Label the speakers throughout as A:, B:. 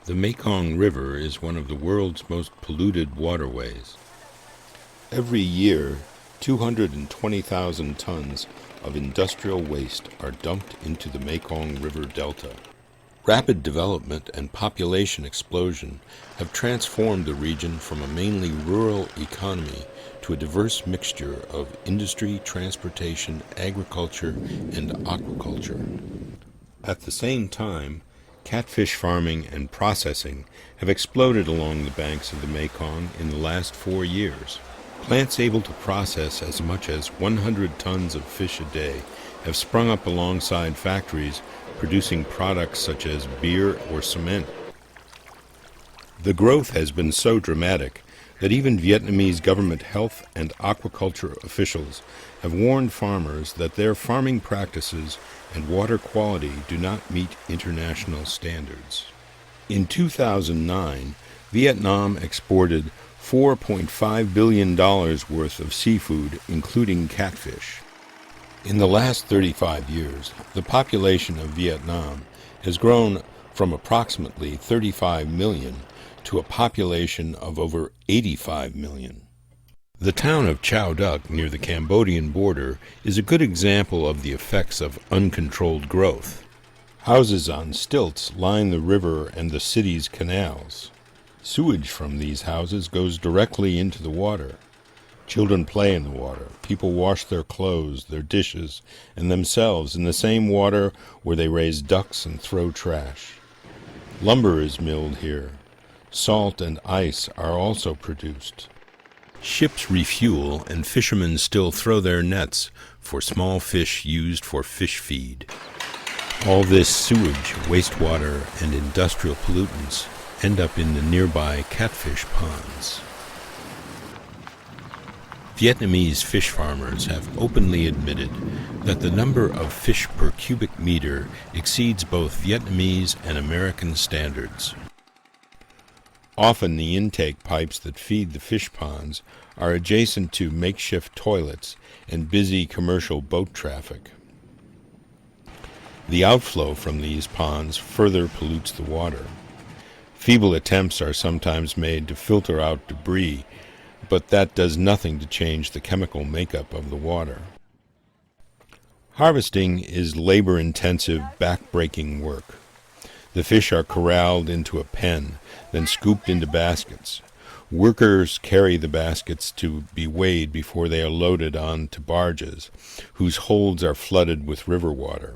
A: The Mekong River is one of the world's most polluted waterways. Every year, 220,000 tons of industrial waste are dumped into the Mekong River Delta. Rapid development and population explosion have transformed the region from a mainly rural economy to a diverse mixture of industry, transportation, agriculture, and aquaculture. At the same time, catfish farming and processing have exploded along the banks of the Mekong in the last 4 years. Plants able to process as much as 100 tons of fish a day have sprung up alongside factories producing products such as beer or cement. The growth has been so dramatic that even Vietnamese government health and aquaculture officials have warned farmers that their farming practices and water quality do not meet international standards. In 2009, Vietnam exported $4.5 billion worth of seafood, including catfish. In the last 35 years, the population of Vietnam has grown from approximately 35 million to a population of over 85 million. The town of Chau Duc near the Cambodian border is a good example of the effects of uncontrolled growth. Houses on stilts line the river and the city's canals. Sewage from these houses goes directly into the water. Children play in the water. People wash their clothes, their dishes, and themselves in the same water where they raise ducks and throw trash. Lumber is milled here. Salt and ice are also produced. Ships refuel and fishermen still throw their nets for small fish used for fish feed. All this sewage, wastewater, and industrial pollutants end up in the nearby catfish ponds. Vietnamese fish farmers have openly admitted that the number of fish per cubic meter exceeds both Vietnamese and American standards. Often the intake pipes that feed the fish ponds are adjacent to makeshift toilets and busy commercial boat traffic. The outflow from these ponds further pollutes the water. Feeble attempts are sometimes made to filter out debris, but that does nothing to change the chemical makeup of the water. Harvesting is labor-intensive, back-breaking work. The fish are corralled into a pen, then scooped into baskets. Workers carry the baskets to be weighed before they are loaded onto barges, whose holds are flooded with river water.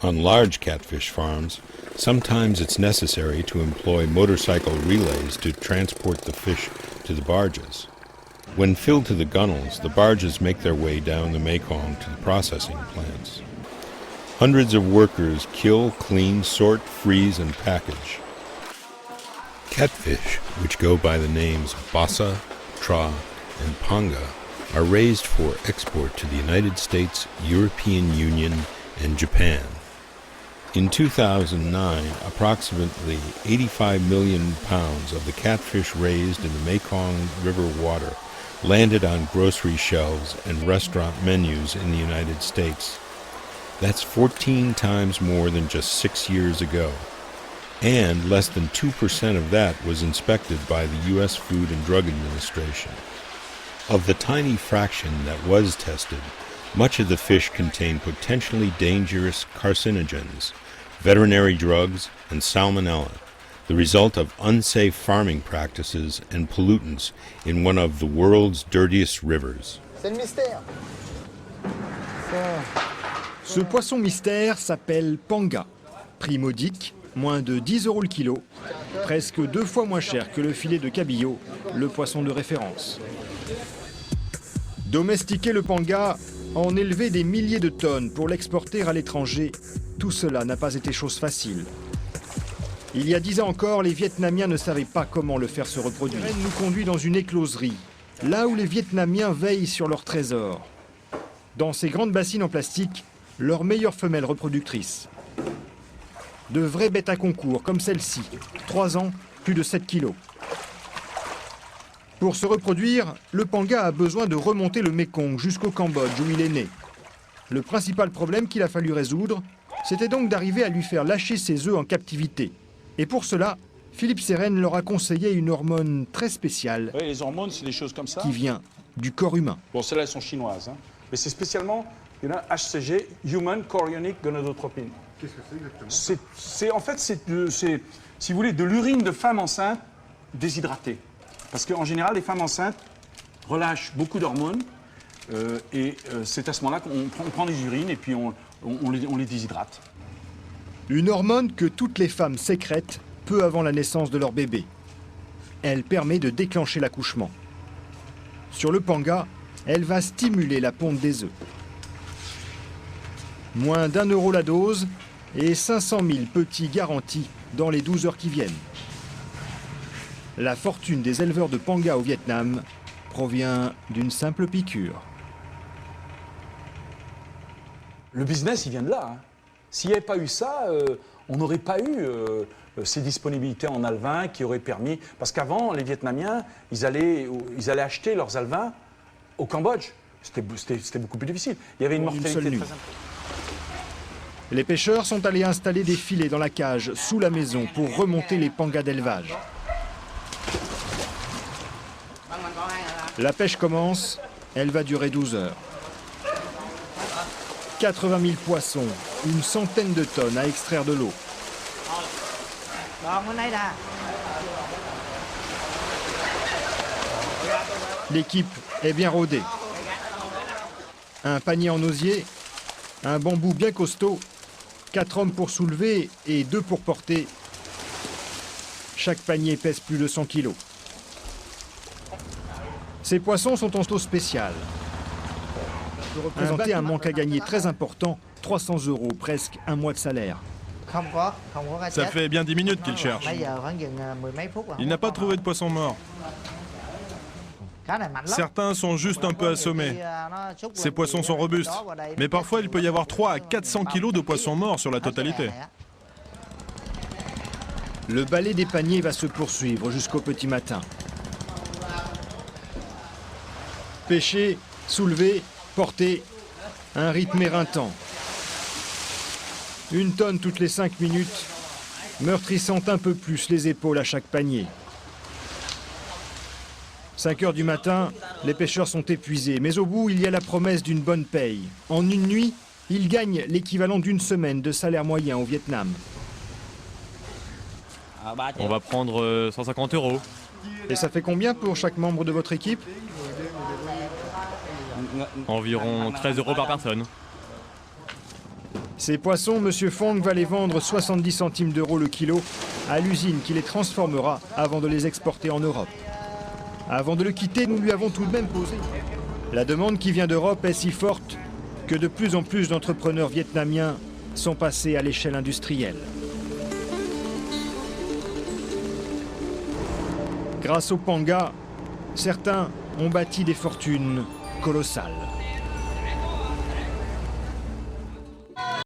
A: On large catfish farms, sometimes it's necessary to employ motorcycle relays to transport the fish to the barges. When filled to the gunnels, the barges make their way down the Mekong to the processing plants. Hundreds of workers kill, clean, sort, freeze, and package. Catfish, which go by the names basa, tra, and panga, are raised for export to the United States, European Union, and Japan. In 2009, approximately 85 million pounds of the catfish raised in the Mekong River water landed on grocery shelves and restaurant menus in the United States. That's 14 times more than just 6 years ago. And less than 2% of that was inspected by the U.S. Food and Drug Administration. Of the tiny fraction that was tested, much of the fish contained potentially dangerous carcinogens, veterinary drugs, and salmonella, the result of unsafe farming practices and pollutants in one of the world's dirtiest rivers.
B: C'est le mystère.
C: Ce poisson mystère s'appelle panga. Prix modique, moins de 10 € le kilo, presque 2 fois moins cher que le filet de cabillaud, le poisson de référence. Domestiquer le panga, en élever des milliers de tonnes pour l'exporter à l'étranger, tout cela n'a pas été chose facile. Il y a 10 ans encore, les Vietnamiens ne savaient pas comment le faire se reproduire. Elle nous conduit dans une écloserie, là où les Vietnamiens veillent sur leurs trésors. Dans ces grandes bassines en plastique, leurs meilleures femelles reproductrices. De vraies bêtes à concours, comme celle-ci, 3 ans, plus de 7 kilos. Pour se reproduire, le panga a besoin de remonter le Mekong jusqu'au Cambodge où il est né. Le principal problème qu'il a fallu résoudre, c'était donc d'arriver à lui faire lâcher ses œufs en captivité. Et pour cela, Philippe Sérène leur a conseillé une hormone très spéciale
B: Oui, les hormones, c'est des choses comme ça.
C: qui vient du corps humain.
B: Bon, celles-là, elles sont chinoises. Hein. Mais c'est spécialement HCG, Human Chorionic Gonadotropin.
D: Qu'est-ce que c'est exactement?
B: En fait, c'est, si vous voulez, de l'urine de femme enceinte déshydratée. Parce qu'en général, les femmes enceintes relâchent beaucoup d'hormones. C'est à ce moment-là qu'on prend des urines et puis on les déshydrate.
C: Une hormone que toutes les femmes sécrètent peu avant la naissance de leur bébé. Elle permet de déclencher l'accouchement. Sur le panga, elle va stimuler la ponte des œufs. Moins d'1 euro la dose et 500 000 petits garantis dans les 12 heures qui viennent. La fortune des éleveurs de panga au Vietnam provient d'une simple piqûre.
B: Le business, il vient de là. Hein. S'il n'y avait pas eu ça, on n'aurait pas eu ces disponibilités en alevins qui auraient permis... Parce qu'avant, les Vietnamiens, ils allaient acheter leurs alevins au Cambodge. C'était beaucoup plus difficile. Il y avait une mortalité très importante.
C: Les pêcheurs sont allés installer des filets dans la cage sous la maison pour remonter les pangas d'élevage. La pêche commence, elle va durer 12 heures. 80 000 poissons, une centaine de tonnes à extraire de l'eau. L'équipe est bien rodée. Un panier en osier, un bambou bien costaud, 4 hommes pour soulever et 2 pour porter. Chaque panier pèse plus de 100 kilos. Ces poissons sont en taux spécial. Représenter un manque à gagner très important, 300 €, presque un mois de salaire.
E: Ça fait bien 10 minutes qu'il cherche. Il n'a pas trouvé de poisson mort. Certains sont juste un peu assommés. Ces poissons sont robustes. Mais parfois, il peut y avoir 300 à 400 kilos de poissons morts sur la totalité.
C: Le balai des paniers va se poursuivre jusqu'au petit matin. Pêcher, soulever, porter, un rythme éreintant. 1 tonne toutes les 5 minutes, meurtrissant un peu plus les épaules à chaque panier. 5 heures du matin, les pêcheurs sont épuisés, mais au bout, il y a la promesse d'une bonne paye. En une nuit, ils gagnent l'équivalent d'une semaine de salaire moyen au Vietnam.
F: On va prendre 150 €.
C: Et ça fait combien pour chaque membre de votre équipe?
F: Environ 13 € par personne.
C: Ces poissons, M. Fong va les vendre 70 centimes d'euros le kilo à l'usine qui les transformera avant de les exporter en Europe. Avant de le quitter, nous lui avons tout de même posé. La demande qui vient d'Europe est si forte que de plus en plus d'entrepreneurs vietnamiens sont passés à l'échelle industrielle. Grâce au panga, certains ont bâti des fortunes colossales.